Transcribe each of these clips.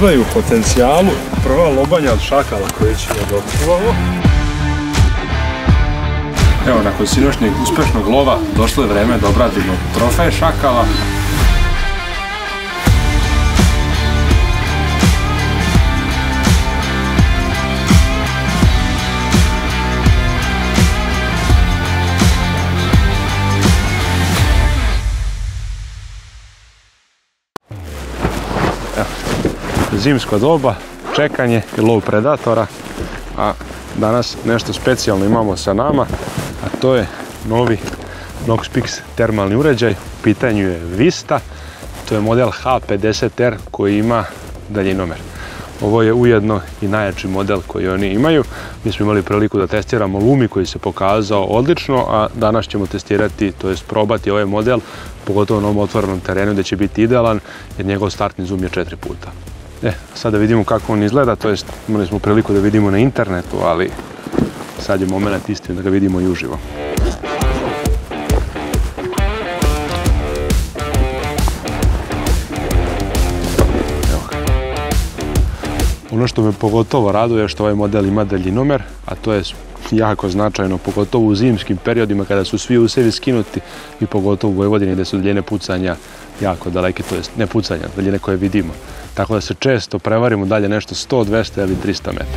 možda i u potencijalu prva lobanja od šakala koje će ne dotkuvamo. Evo, nakon sinoćnjeg uspešnog lova došlo je vreme da obradimo trofej šakala. Zimsko doba, čekanje i lov predatora, a danas nešto specijalno imamo sa nama, a to je novi Noxpix termalni uređaj. U pitanju je Vista, to je model H50R koji ima daljinomer. Ovo je ujedno i najjači model koji oni imaju. Mi smo imali priliku da testiramo Lumi koji se pokazao odlično, a danas ćemo testirati, to jest probati ovaj model, pogotovo na ovom otvorenom terenu gdje će biti idealan, jer njegov startni zoom je 4 puta. Sad da vidimo kako on izgleda, to jest imali smo priliku da vidimo na internetu, ali sad je moment istine da ga vidimo i uživo. Ono što me pogotovo raduje je što ovaj model ima daljinomer, a to je jako značajno, pogotovo u zimskim periodima kada su svi usevi skinuti i pogotovo u Vojvodini gdje su daljine pucanja jako daleke, to jest ne pucanja, daljine koje vidimo. Tako da se često prevarimo dalje nešto 100, 200 ili 300 metara.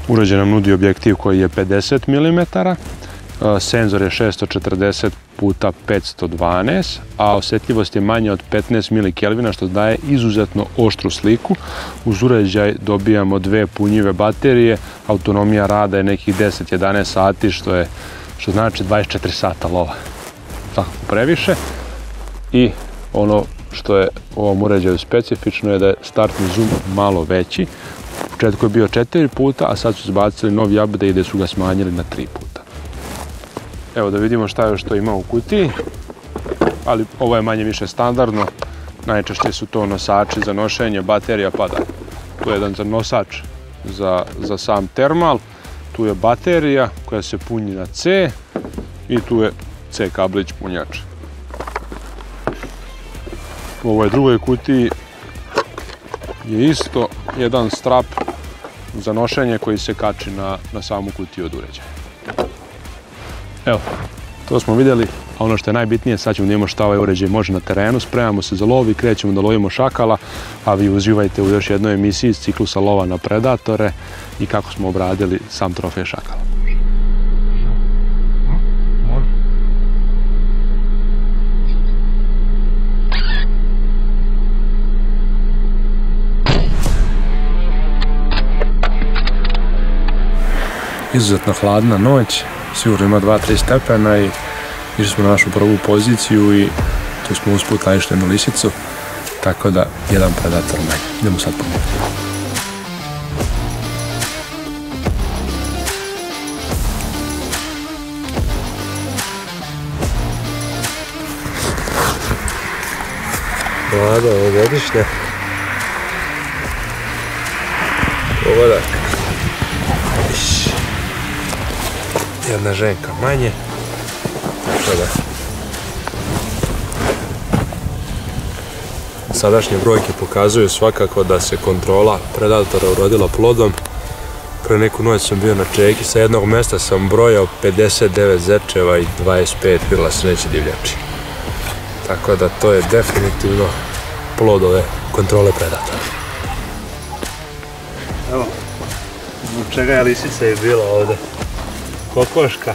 Uređaj nam nudi objektiv koji je 50 mm, senzor je 640 x 512, a osjetljivost je manja od 15 mK, što daje izuzetno oštru sliku. Uz uređaj dobijamo 2 punjive baterije, autonomija rada je nekih 10-11 sati, što znači 24 sata lova. Tako previše. I ono što je u ovom uređaju specifično je da je startni zoom malo veći. U početku je bio 4 puta, a sad su zbacili novi update gdje su ga smanjili na 3 puta. Evo da vidimo šta još to ima u kutiji, ali ovo je manje više standardno. Najčešće su to nosači za nošenje baterija, pa da. Tu je jedan nosač za sam termal, tu je baterija koja se puni na C i tu je C kablić punjač. U ovoj drugoj kutiji je isto jedan strap za nošenje koji se kači na samu kutiju od uređaja. Evo, to smo vidjeli, a ono što je najbitnije, sad ćemo da vidimo šta ovaj uređaj može na terenu. Spremamo se za lov i krećemo da lovimo šakala, a vi uživajte u još jednoj emisiji iz ciklusa lova na predatore i kako smo obradili sam trofej šakala. Izuzetno hladna noć, sigurno ima 2-3 stepena i išli smo na našu prvu poziciju i tu smo usput naišli na lisicu, tako da jedan predator manje. Idemo sad pomogati. Mlada ovogodišnja. Pogodak. Jedna ženka manje. Sadašnje brojke pokazuju svakako da se kontrola predatora urodila plodom. Pre neku noć sam bio na čeki, sa jednog mjesta sam brojao 59 zečeva i 25 grla sreće divljači. Tako da to je definitivno plod ove kontrole predatora. Evo, zbog čega je lisica i bila ovdje. Kokoška.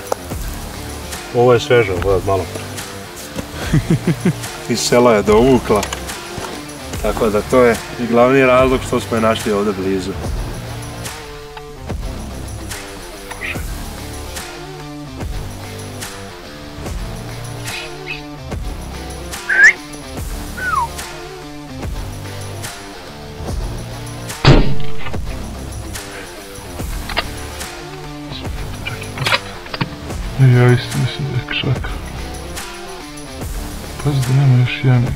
Ovo je svežo, ovo je malo pre. Iz sela je dovukla. Tako da to je i glavni razlog što smo je našli ovdje blizu. Ja isto mislim da je kšaka. Pazi da nema još jane.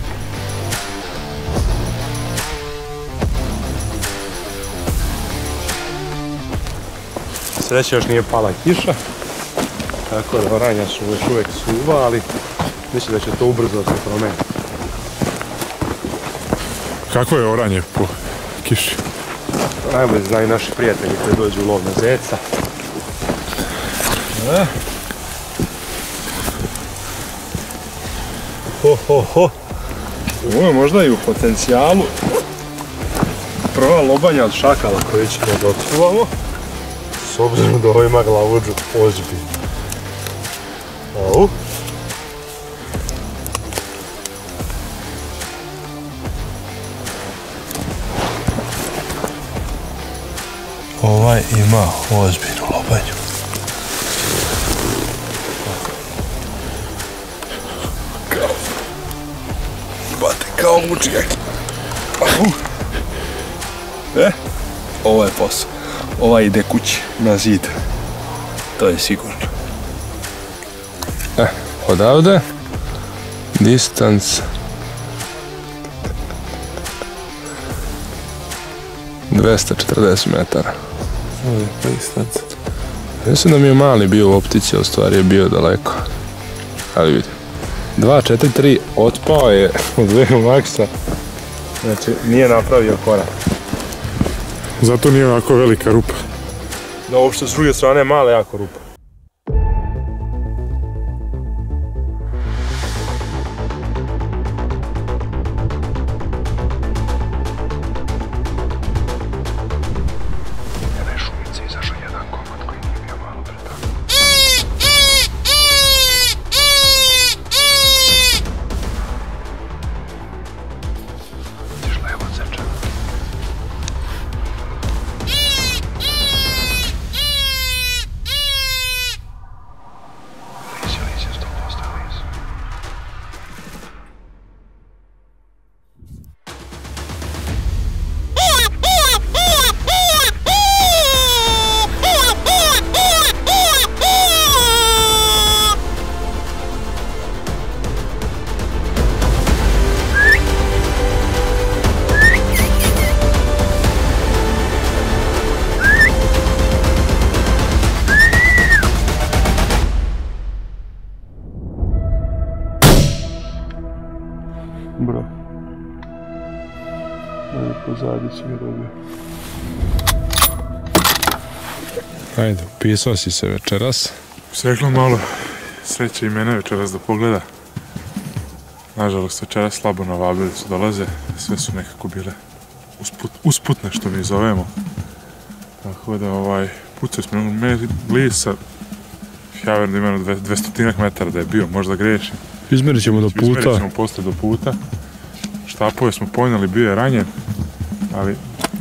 Sreće još nije pala kiša, tako da oranja su još uvijek suva, ali Mislim da će to ubrzo se promeniti. Kako je oranje po kiši? Najbolje znaju naši prijatelji koji dođu u lov na zeca. Ovo je možda i u potencijalu prva lobanja od šakala koju ćemo da očuvamo. S obzirom da ovo ima glavuđu ozbiljno. Ovaj ima ozbiljnu lobanju. Kao mučijaki. Ovo je posao. Ova ide kući na zid. To je sigurno. Odavde distance 240 metara. Ovo je pa distanca. Mislim da mi je mali bio u optici, ali stvari je bio daleko. Ali vidim. 2.43 otpao je od VMAX-a. Znači, nije napravio korak. Zato nije ovako velika rupa. Da, uopšte s druge strane je mala jako rupa. Bro. Pozadi si ga dobio. Ajde, upisao si se večeras. Sreklo malo sreće i mene večeras da pogleda. Nažalost, večeras slabo navabili su dolaze. Sve su nekako bile usputne, što mi zovemo. Tako da pucali smo blizu. Ja verujem da ima 200 metara da je bio, možda grešim. Izmerit ćemo do puta. Izmerit ćemo posle do puta. Štapove smo ponijeli, bio je ranjen, ali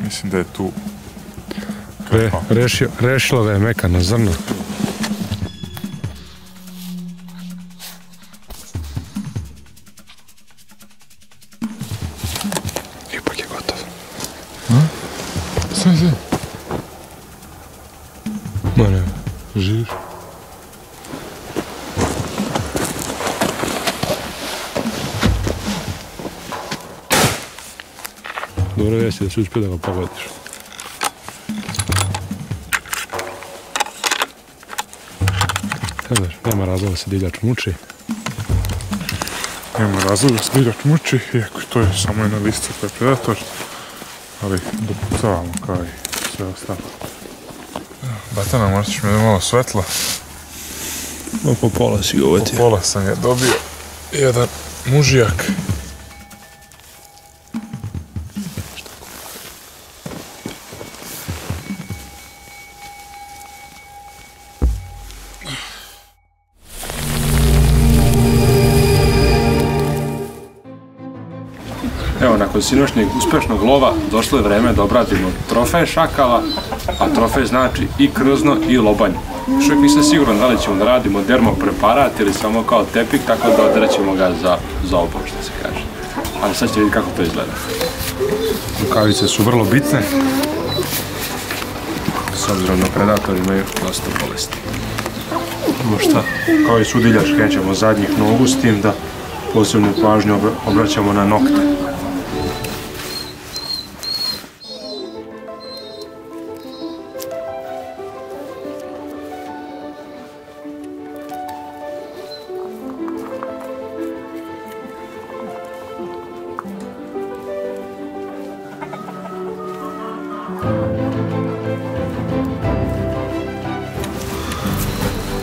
mislim da je tu... Rešilo ga je mekano zrno. Ipak je gotov. Sve. Ma ne, živ. Dobro vesti da si uspio da ga pogodiš. Nema razloga da se divljač muči. Nema razloga da se divljač muči, iako to je samo jedna listica koja je predator. Ali dopucavamo kao i sve ostalo. Batana, možda ćeš mi da malo svetla. Po pola si ga uvetio. Po pola sam ga dobio. Jedan mužijak. Evo, nakon sinoćnjeg uspešnog lova došlo je vreme da obradimo trofej šakala, a trofej znači i krzno i lobanj. Još uvijek nisam siguran da li ćemo da radimo dermopreparat ili samo kao tepik, tako da odrećemo ga za obol, što se kaže. Ali sad ćete vidjeti kako to izgleda. Rukavice su vrlo bitne, s obzirom da predatori imaju dosta bolesti. Šta, kao i sudiljač, krećemo zadnjih nogu s tim da posebnu pažnju obraćamo na nokte.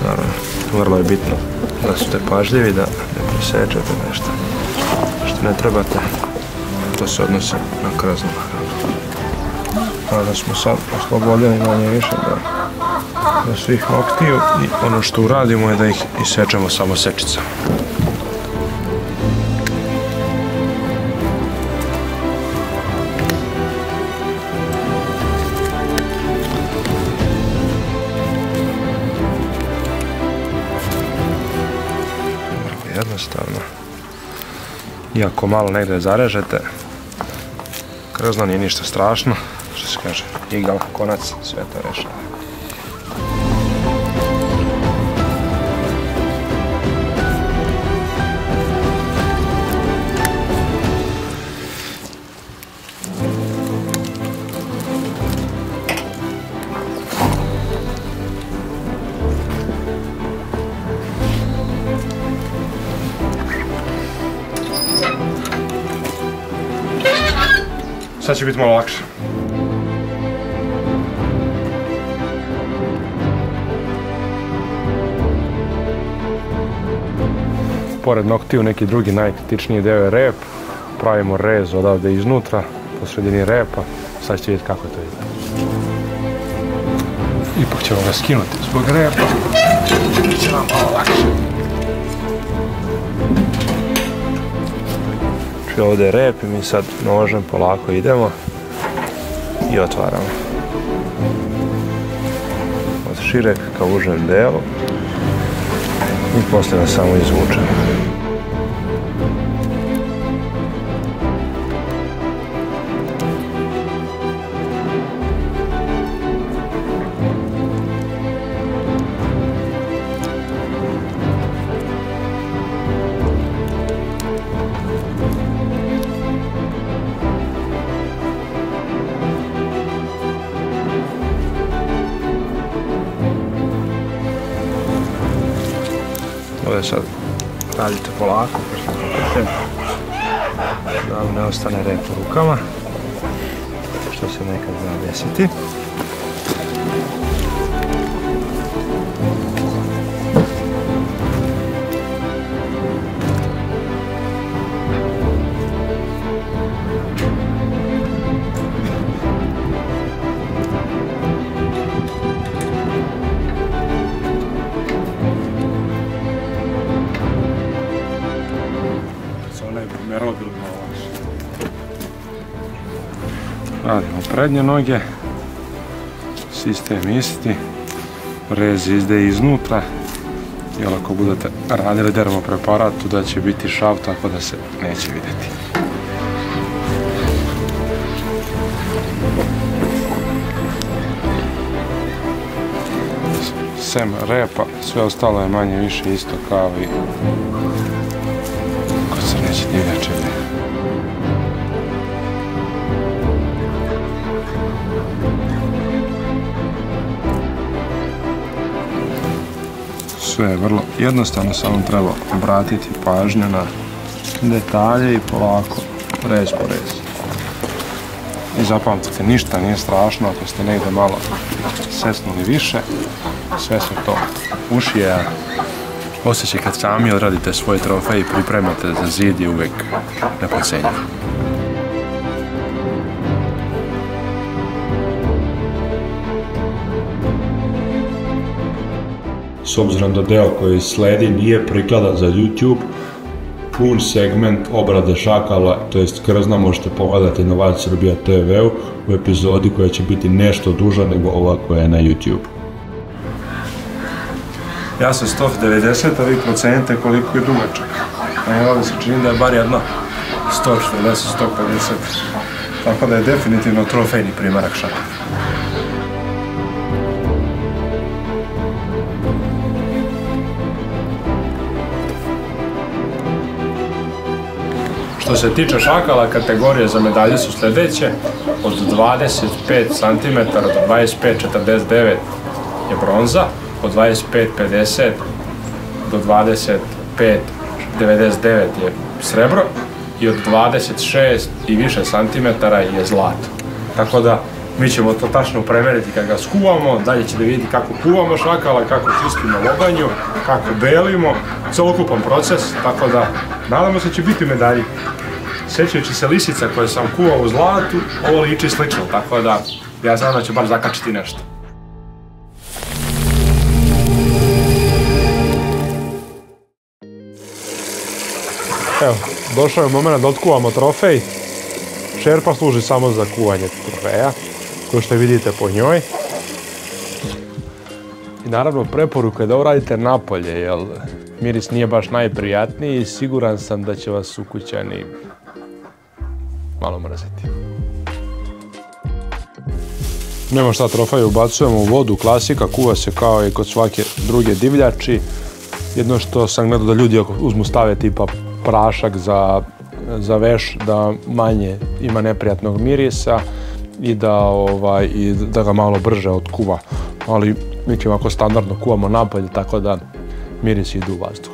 Naravno, vrlo je bitno da ste pažljivi, da ne presečete nešto što ne trebate. To se odnosi na krzno. Kada smo sad oslobodili manje više do svih noktiju i ono što uradimo je da ih isečemo samo sečicama. Jednostavno. Iako malo negdje zarežete, krzno nije ništa strašno, što se kaže, igal, konac, sve to rešava. Sad će biti malo lakše. Pored noktiju neki drugi najkritičniji deo je rep. Pravimo rez odavde iznutra, po sredini repa. Sad ćete vidjeti kako to ide. Ipak ćemo ga skinuti zbog repa. Biće nam malo lakše. Ovdje je rep i mi sad nožem polako idemo i otvaramo. Od šireg ka užem delu i poslije ga samo izvučemo. Ovdje sad radite polako, da vam ne ostane rep u rukama, što se nekad zna desiti. Radimo prednje noge, sistem isti, rez ide iznutra, jer ako budete radili dermopreparat, tuda će biti šav, tako da se neće vidjeti. Sem repa, sve ostalo je manje više isto kao i kod crneće divljačeve. Sve je vrlo jednostavno, samo treba obratiti pažnju na detalje i polako, rez po rez. I zapamtite, ništa nije strašno ako ste negdje malo sesnuli više, sve su to ušije. Osjećaj kad sami odradite svoj trofej i pripremate za zid je uvijek neprocenjiv. S obzirom da deo koji sledi nije prikladan za YouTube, pun segment obrade šakala, to jest krzna, možete pogledati na Val Srbija TV-u u epizodi koja će biti nešto duža nego ova koja je na YouTube. Ja sam 190, a vi procenite koliko je dugačak. A ovdje se čini da je bar jedno 140-150. Tako da je definitivno trofejni primarak šaka. Što se tiče šakala, kategorije za medalje su sljedeće. Od 25 cm do 25-49 je bronza, od 25-50 do 25-99 je srebro i od 26 i više centimetara je zlato. Tako da Mi ćemo to tačno premeriti kad ga skuvamo, dalje ćete vidjeti kako kuvamo šakala, kako čistimo lobanju, kako belimo, celokupan proces, tako da nadamo se će biti medalji. Sjećajući se lisica koje sam kuvao u zlatu, ovo liči slično, tako da ja znam da ću bar zakačiti nešto. Evo, došao je moment da otkuvamo trofej. Šerpa služi samo za kuvanje trofeja, kao što vidite po njoj. I naravno preporuka je da ovo radite napolje, jer miris nije baš najprijatniji i siguran sam da će vas ukućani malo mrziti. Nema šta, trofej ubacujemo u vodu, klasika, kuva se kao i kod svake druge divljači. Jedno što sam gledao da ljudi uzmu stave tipa prašak za veš, da manje ima neprijatnog mirisa i da ga malo brže otkuva. Ali mi ćemo ako standardno kuvamo napolje, tako da mirisi idu u vazduh.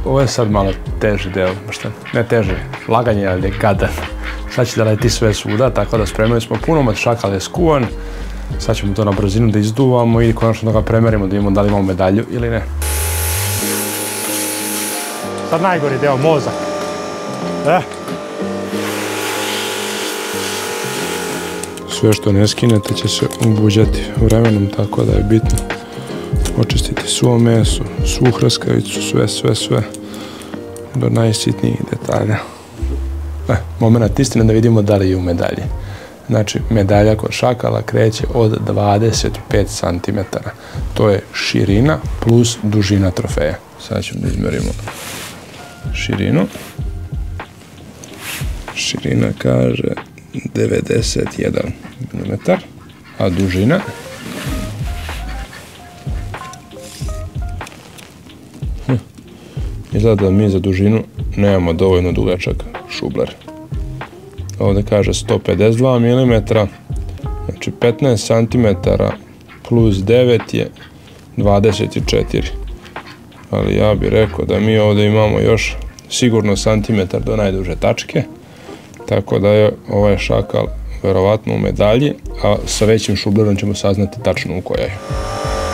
Ovo je sad malo teži deo, ne teži, laganje, ali gadan. Sad će da leti sve svuda, tako da spremili smo punomot, šakal je skuvan. Sad ćemo to na brzinu da izduvamo i konačno da ga premerimo, da vidimo da li imamo medalju ili ne. Sad najgori deo, mozak. Sve što ne skinete će se ubuđati vremenom, tako da je bitno očistiti svo meso, svu hrskavicu, sve do najsitnijih detalja. Moment istine da vidimo da li je u medalji. Znači, medalja kod šakala kreće od 25 cm. To je širina plus dužina trofeja. Sad ćemo da izmerimo širinu. Širina kaže 91 mm, a dužina izgleda da mi za dužinu nemamo dovoljno dugačak šubler. Ovdje kaže 152 mm, znači 15 cm plus 9 je 24. Ali ja bih rekao da mi ovdje imamo još sigurno santimetar do najduže tačke, tako da je ovaj šakal verovatno u medalji, a sa većim šublerom ćemo saznati tačno u kojoj.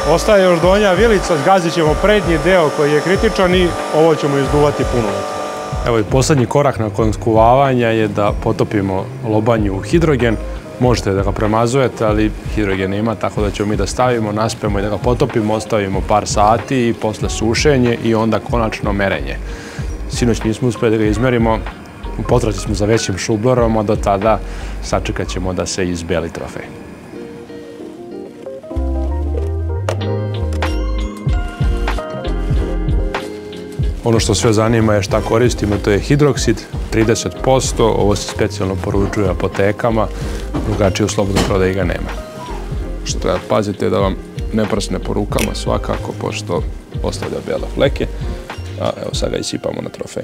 Ostaje još donja vilica, zgazit ćemo prednji deo koji je kritičan i ovo ćemo izduvati punomot. Evo i posljednji korak nakon skuvavanja je da potopimo lobanju u hidrogen. Možete da ga premazujete, ali hidrogen ima, tako da ćemo mi da stavimo, naspemo i da ga potopimo, ostavimo par sati i posle sušenje i onda konačno merenje. Sinoć nismo uspjeli da ga izmerimo, u potrazi smo za većim šublerom, a do tada sačekat ćemo da se izbeli trofej. Ono što sve zanima je šta koristimo, to je hidroksid, 30%, ovo se specijalno poručuje apotekama, drugačije u slobodnoj prodaji ga nema. Što treba pazite da vam ne prsne po rukama svakako, pošto ostavlja bijele fleke, a evo sad ga isipamo na trofej.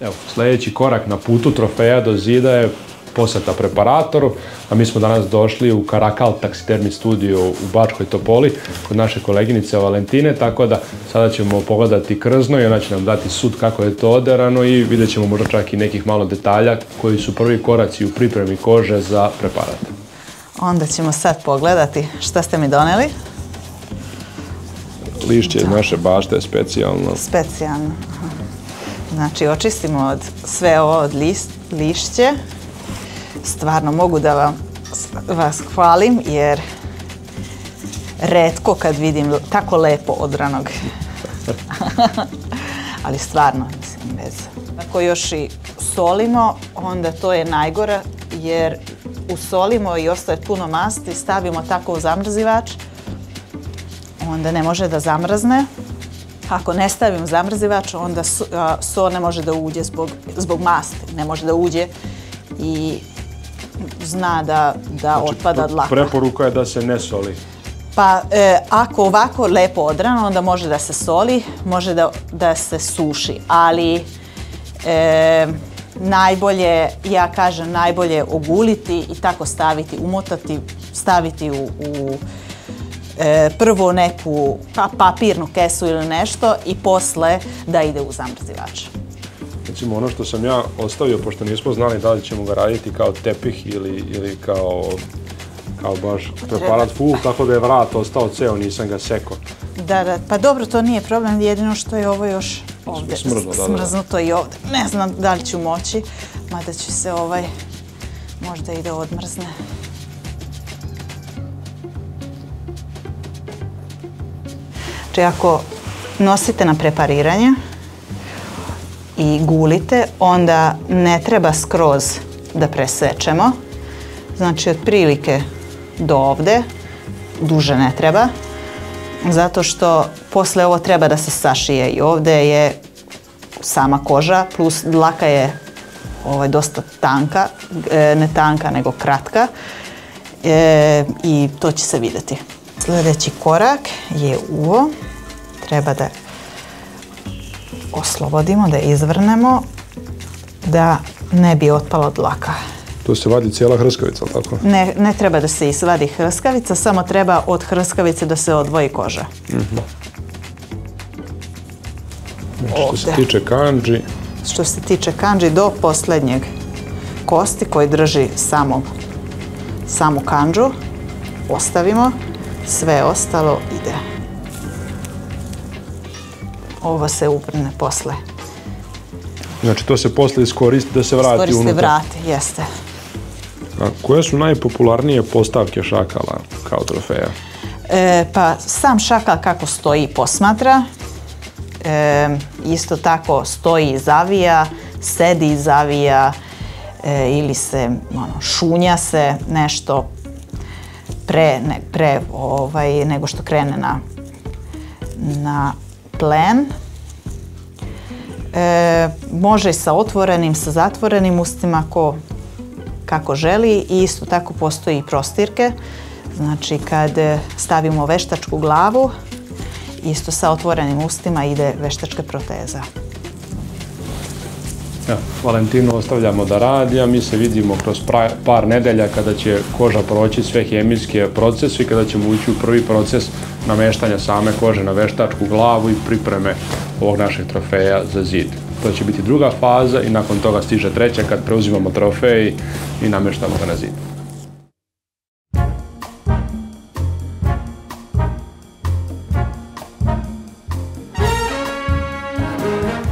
Evo, sljedeći korak na putu trofeja do zida je poseta preparatoru, a mi smo danas došli u Karakal taksitermi studio u Bačkoj Topoli kod naše koleginice Valentine, tako da sada ćemo pogledati krzno i ona će nam dati sud kako je to oderano i vidjet ćemo možda čak i nekih malo detalja koji su prvi koraci u pripremi kože za preparat. Onda ćemo sad pogledati šta ste mi doneli. Lišće iz naše bašte specijalno. Specijalno. Znači, očistimo sve ovo od lišće. Stvarno mogu da vas hvalim, jer retko kad vidim tako lepo odranog. Ali stvarno, mislim, bez. Ako još i solimo, onda to je najgore, jer usolimo i ostaje puno masti, stavimo tako u zamrzivač, onda ne može da zamrzne. Ako ne stavim zamrzivač, onda so ne može da uđe zbog masti, ne može da uđe i zna da otpada dlaka. Preporuka je da se ne soli. Pa ako ovako lepo odrano, onda može da se soli, može da se suši, ali najbolje, ja kažem, najbolje oguliti i tako staviti, umotati, staviti u prvo neku papirnu kesu ili nešto i posle da ide u zamrzivač. Recimo ono što sam ja ostavio, pošto nismo znali da li ćemo ga raditi kao tepih ili kao baš preparat full, tako da je vrat ostao ceo, nisam ga sekao. Da, pa dobro, to nije problem, jedino što je ovo još ovdje smrznuto i ovdje. Ne znam da li ću moći, mada će se možda i da odmrzne. Znači, ako nosite na prepariranje i gulite, onda ne treba skroz da presečemo. Znači, otprilike do ovde, duže ne treba, zato što posle ovo treba da se sašije i ovde je sama koža, plus dlaka je dosta tanka, ne tanka nego kratka i to će se vidjeti. Sljedeći korak je uvo, treba da oslobodimo, da izvrnemo, da ne bi otpala dlaka. To se vadi cijela hrskavica, ali tako? Ne treba da se izvadi hrskavica, samo treba od hrskavice da se odvoji koža. Što se tiče kandži? Što se tiče kandži, do posljednjeg kosti koji drži samu kandžu, ostavimo, sve ostalo ide. Ovo se uvrne posle. Znači to se posle iskoristi da se vrati unutra? Iskoristi vrati, jeste. A koje su najpopularnije postavke šakala kao trofeja? Pa sam šakal kako stoji posmatra, isto tako stoji i zavija, sedi i zavija ili se šunja se nešto pre nego što krene na plen. Može sa otvorenim, sa zatvorenim ustima kako želi i isto tako postoji i prostirke. Znači kad stavimo veštačku glavu, isto sa otvorenim ustima ide veštačka proteza. Valentinu ostavljamo da radi, a mi se vidimo kroz par nedelja kada će koža proći sve hemijske procese i kada ćemo ući u prvi proces nameštanja same kože na veštačku glavu i pripreme ovog našeg trofeja za zid. To će biti druga faza i nakon toga stiže treća kad preuzimamo trofej i nameštamo ga na zid.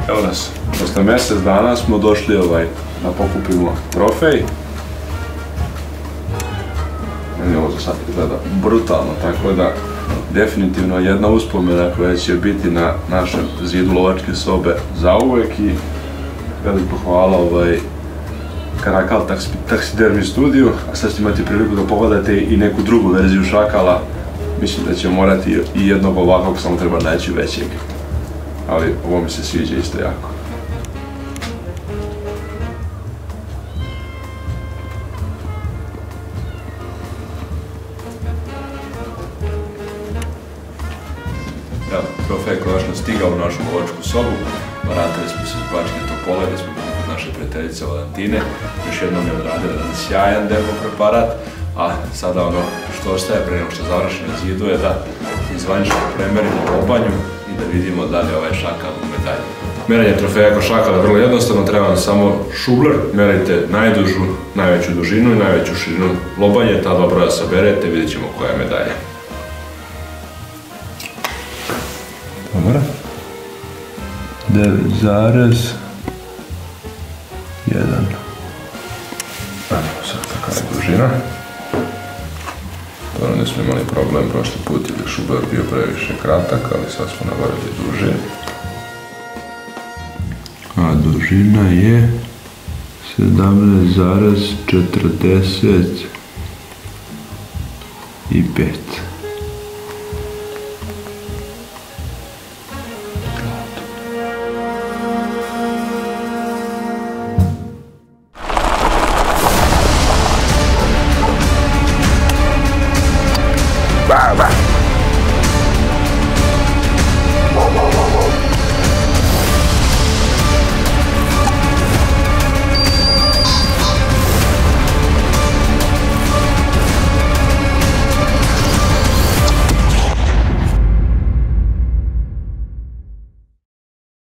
Evo nas, posle mjesec dana smo došli da pokupimo trofej. Meni ovo za sad izgleda brutalno, tako da definitivno jedna uspomena koja će biti na našem zidu lovačke sobe zauvek i veliko hvala Karakal Taksidermi studiju, a sad ćete imati priliku da pogledate i neku drugu verziju šakala. Mislim da će morati i jednog ovakvog, samo treba naći većeg. Ali ovo mi se sviđa isto jako. Evo, trofej je konačno stigao u našu lovačku sobu. Baratili smo se iz Bačke Topole, gdje smo bili kod naše prijateljice Valentine. Još jednom je odradila jedan sjajan demo preparat, a sada ono što ostaje pre nego što završi na zidu je da izvanično premerimo lobanju i da vidimo da li je ovaj šakal u medalji. Merenje trofeja kod šakala je vrlo jednostavno, treba nam samo šubler, merite najdužu, najveću dužinu i najveću širinu lobanje, ta dva broja saberete i vidjet ćemo koja je medalja. Dobro. 9,1. Evo sad kakva je dužina. Dobro, nismo imali problem prošli put jer je šubler bio previše kratak, ali sad smo navarili duže. A dužina je 17,45.